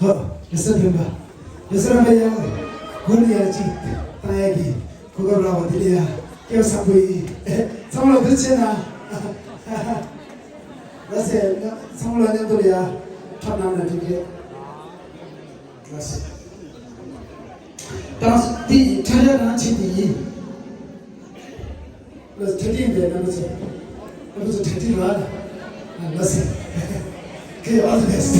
Yesterday, yesterday, Gunia, Tayagi, Kugara, Dilia, Yosabi, some of the China. That's it, some of the Doria, Tanana to get. That's it. That's the Tayana Chidi. Let's take in there, that was a 30 rod. And listen, okay, all the best.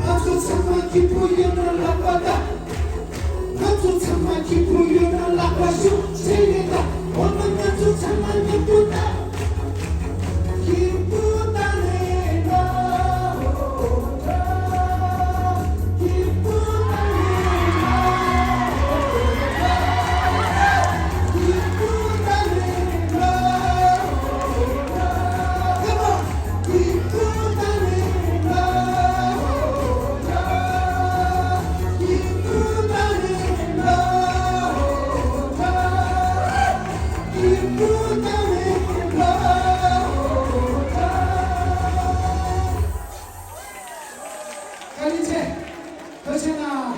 앞서 참아 기쁘려는 라바다 앞서 참아 기쁘려는 라바쇼 제게다 오늘 앞서 참아 기쁘다 기쁘다네 나 기쁘다네 나 기쁘다네 나 기쁘다네 나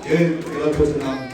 예, 제가 베트남